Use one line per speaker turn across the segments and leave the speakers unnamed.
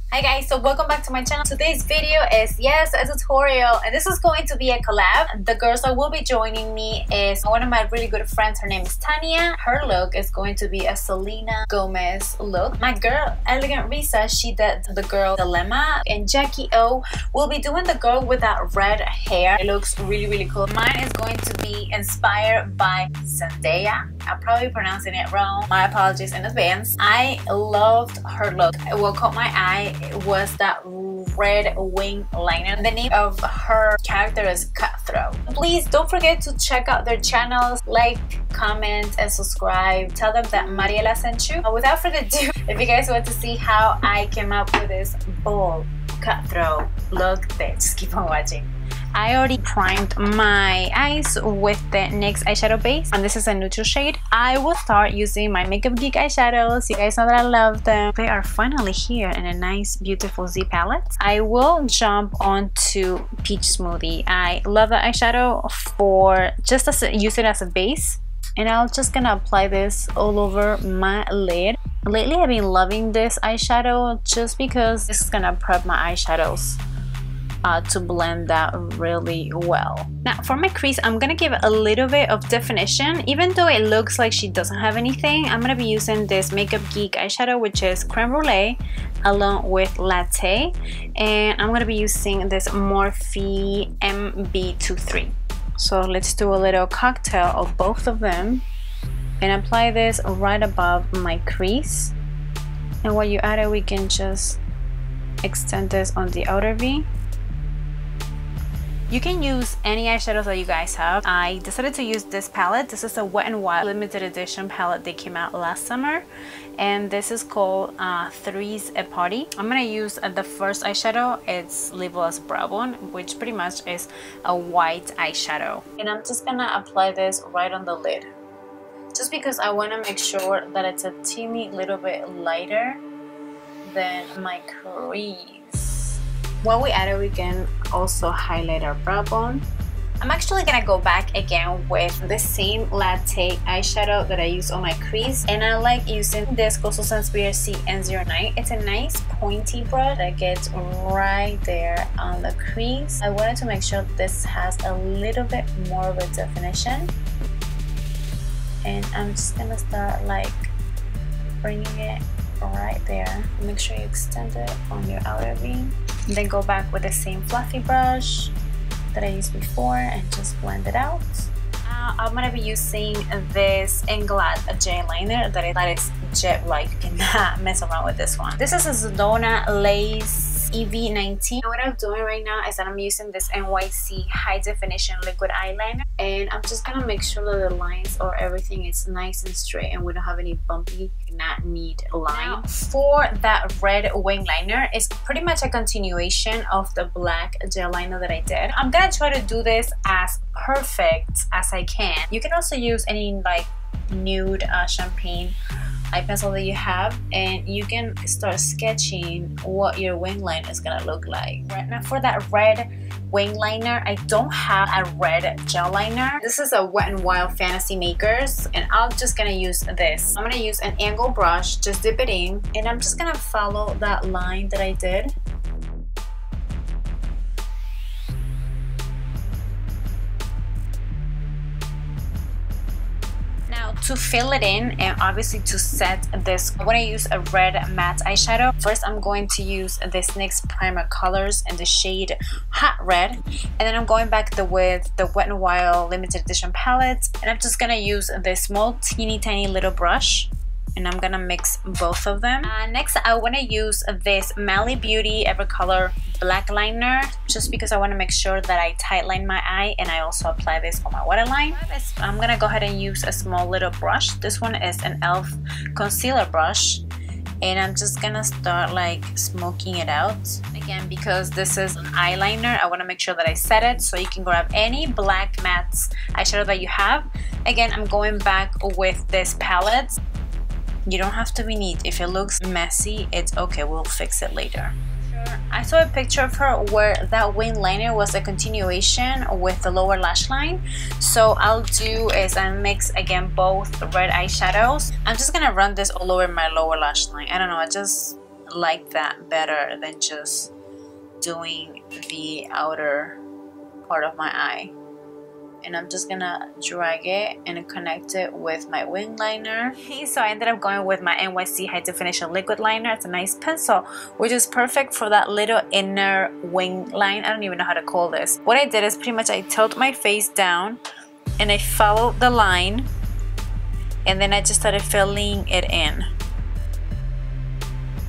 Hi guys, so welcome back to my channel. Today's video is, yes, a tutorial, and this is going to be a collab. The girls that will be joining me is one of my really good friends. Her name is Tanya. Her look is going to be a Selena Gomez look. My girl Elegant Risa, she did the girl Dilemma, and Jackie O will be doing the girl with that red hair. It looks really cool. Mine is going to be inspired by Zendaya. I'm probably pronouncing it wrong. My apologies in advance. I loved her look. What caught my eye was that red wing liner. The name of her character is Cutthroat. Please don't forget to check out their channels, like, comment, and subscribe. Tell them that Mariela sent you. Without further ado, if you guys want to see how I came up with this bold cutthroat look, then just keep on watching. I already primed my eyes with the NYX eyeshadow base, and this is a neutral shade. I will start using my Makeup Geek eyeshadows. You guys know that I love them. They are finally here in a nice, beautiful Z palette. I will jump onto Peach Smoothie. I love that eyeshadow for just use it as a base, and I'm just gonna apply this all over my lid. Lately, I've been loving this eyeshadow just because this is gonna prep my eyeshadows to blend that really well. Now for my crease, I'm gonna give it a little bit of definition. Even though it looks like she doesn't have anything, I'm gonna be using this Makeup Geek eyeshadow, which is creme brulee along with latte, and I'm gonna be using this Morphe MB23. So let's do a little cocktail of both of them and apply this right above my crease. And while you add it, we can just extend this on the outer V. You can use any eyeshadows that you guys have. I decided to use this palette. This is a Wet n Wild limited edition palette. They came out last summer, and this is called Three's a Party. I'm gonna use the first eyeshadow. It's labeled as Brown Bone, which pretty much is a white eyeshadow. And I'm just gonna apply this right on the lid, just because I wanna make sure that it's a teeny little bit lighter than my crease. While we add it, we can also highlight our brow bone. I'm actually gonna go back again with the same latte eyeshadow that I used on my crease, and I like using this Coastal Sunspear CN09. It's a nice pointy brush that gets right there on the crease. I wanted to make sure this has a little bit more of a definition, and I'm just gonna start like bringing it right there. Make sure you extend it on your outer V. Then go back with the same fluffy brush that I used before and just blend it out. Now I'm gonna be using this Inglot eyeliner that is jet black. You cannot mess around with this one. This is a Sedona Lace EV19. And what I'm doing right now is that I'm using this NYC high definition liquid eyeliner, and I'm just gonna make sure that the lines or everything is nice and straight and we don't have any bumpy, not neat lines. For that red wing liner, it's pretty much a continuation of the black gel liner that I did. I'm gonna try to do this as perfect as I can. You can also use any like nude champagne eye pencil that you have, and you can start sketching what your wing line is gonna look like. Right now for that red wing liner, I don't have a red gel liner. This is a Wet n Wild Fantasy Makers, and I'm just gonna use this. I'm gonna use an angle brush, just dip it in, and I'm just gonna follow that line that I did. To fill it in, and obviously to set this, I want to use a red matte eyeshadow. First, I'm going to use this NYX Primer Colors in the shade Hot Red, and then I'm going back with the Wet n Wild limited edition palette, and I'm just gonna use this small teeny tiny little brush, and I'm gonna mix both of them. Next, I want to use this Mally Beauty Evercolor black liner, just because I want to make sure that I tightline my eye, and I also apply this on my waterline. I'm gonna go ahead and use a small little brush. This one is an e.l.f. concealer brush, and I'm just gonna start like smoking it out. Again, because this is an eyeliner, I want to make sure that I set it, so you can grab any black matte eyeshadow that you have. Again, I'm going back with this palette. You don't have to be neat. If it looks messy, it's okay, we'll fix it later. I saw a picture of her where that wing liner was a continuation with the lower lash line. So I'll do is I mix again both red eyeshadows. I'm just gonna run this all over my lower lash line. I don't know, I just like that better than just doing the outer part of my eye. And I'm just gonna drag it and connect it with my wing liner. So I ended up going with my NYC High Definition Liquid Liner. It's a nice pencil, which is perfect for that little inner wing line. I don't even know how to call this. What I did is pretty much I tilt my face down and I followed the line, and then I just started filling it in.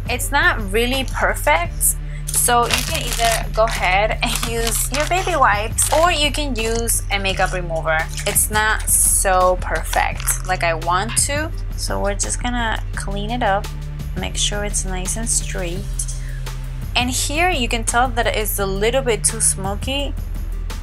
It's not really perfect, so you can either go ahead and use your baby wipes, or you can use a makeup remover. It's not so perfect like I want to, so we're just gonna clean it up, make sure it's nice and straight. And here you can tell that it's a little bit too smoky,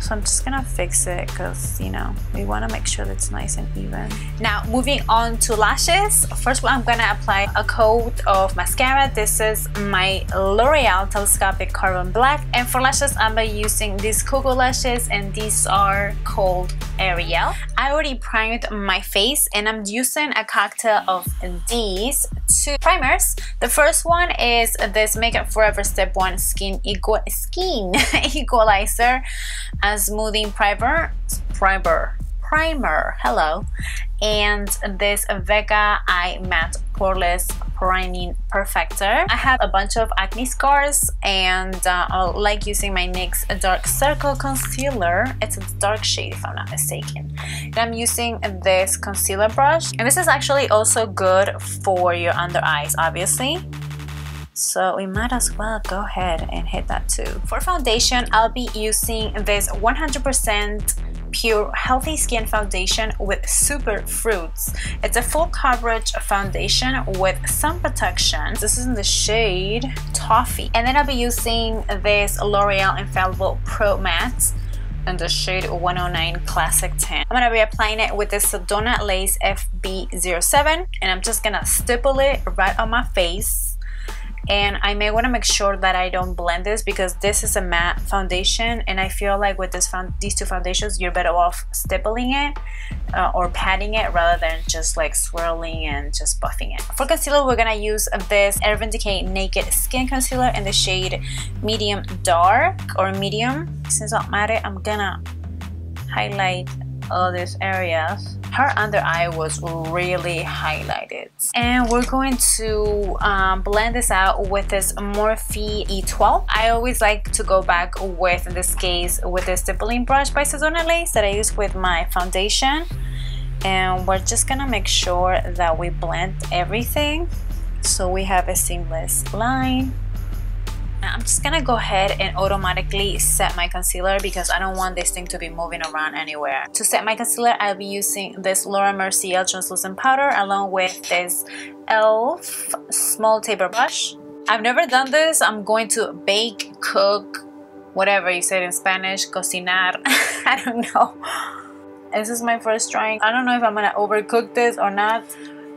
so I'm just gonna fix it because, you know, we want to make sure that it's nice and even. Now moving on to lashes. First of all, I'm gonna apply a coat of mascara. This is my Loreal Telescopic Carbon Black, and for lashes I'm using these Koko lashes, and these are called Ariel. I already primed my face, and I'm using a cocktail of these two primers. The first one is this Makeup Forever Step 1 Skin Equalizer, a smoothing primer, hello, and this Becca Eye Matte Poreless Priming Perfector. I have a bunch of acne scars, and I like using my NYX Dark Circle Concealer. It's a dark shade if I'm not mistaken. And I'm using this concealer brush, and this is actually also good for your under eyes, obviously. So we might as well go ahead and hit that too. For foundation, I'll be using this 100% pure healthy skin foundation with Super Fruits. It's a full coverage foundation with sun protection. This is in the shade Toffee. And then I'll be using this L'Oreal Infallible Pro Matte in the shade 109 Classic Tan. I'm gonna be applying it with this Donut Lace FB07, and I'm just gonna stipple it right on my face. And I may want to make sure that I don't blend this, because this is a matte foundation, and I feel like with these two foundations you're better off stippling it or patting it rather than just like swirling and just buffing it. For concealer, we're gonna use this Urban Decay Naked Skin Concealer in the shade Medium Dark or Medium. Since I'm at it, I'm gonna highlight all these areas. Her under eye was really highlighted, and we're going to blend this out with this Morphe E12. I always like to go back with, in this case, with this stippling brush by Donut that I use with my foundation, and we're just gonna make sure that we blend everything so we have a seamless line. I'm just gonna go ahead and automatically set my concealer because I don't want this thing to be moving around anywhere. To set my concealer, I'll be using this Laura Mercier translucent powder along with this e.l.f. small taper brush. I've never done this. I'm going to bake, cook, whatever you said in Spanish, cocinar. I don't know. This is my first trying. I don't know if I'm gonna overcook this or not,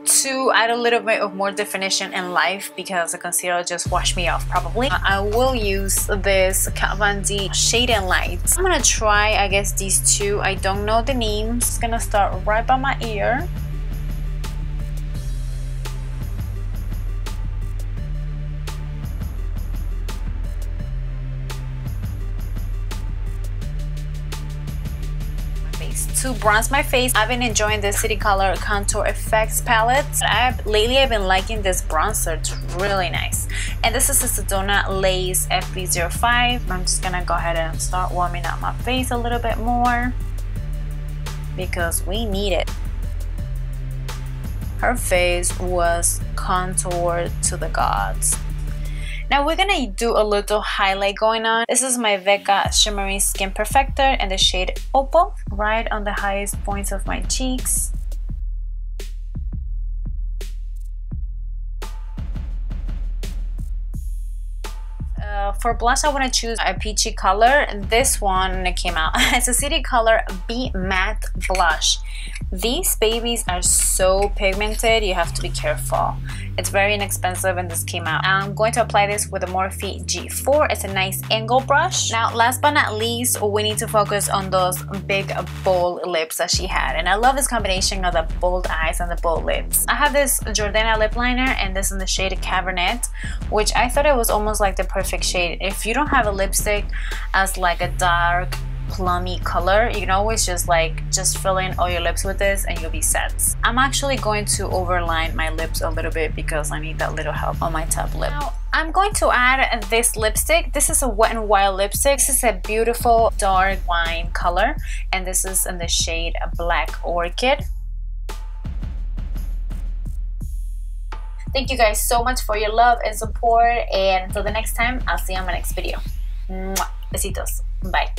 to add a little bit of more definition in life because the concealer just washed me off probably. I will use this Kat Von D Shade and Light. I'm gonna try, I guess, these two. I don't know the names. It's gonna start right by my ear. To bronze my face, I've been enjoying the City Color Contour Effects palette. Lately I've been liking this bronzer. It's really nice. And this is the Sedona Lace FB05. I'm just gonna go ahead and start warming up my face a little bit more because we need it. Her face was contoured to the gods. Now we're gonna do a little highlight going on. This is my Becca Shimmering Skin Perfector in the shade Opal, right on the highest points of my cheeks. For blush, I want to choose a peachy color, and this one came out. It's a City Color Be Matte Blush. These babies are so pigmented, you have to be careful. It's very inexpensive and this came out. I'm going to apply this with a Morphe G4. It's a nice angle brush. Now, last but not least, we need to focus on those big bold lips that she had. And I love this combination of the bold eyes and the bold lips. I have this Jordana lip liner and this in the shade Cabernet, which I thought it was almost like the perfect shade. If you don't have a lipstick as like a dark plummy color, you can always just fill in all your lips with this and you'll be set. I'm actually going to overline my lips a little bit because I need that little help on my top lip. Now I'm going to add this lipstick. This is a Wet n Wild lipstick. This is a beautiful dark wine color and this is in the shade Black Orchid. Thank you guys so much for your love and support, and until the next time, I'll see you on my next video. Mwah. Besitos. Bye.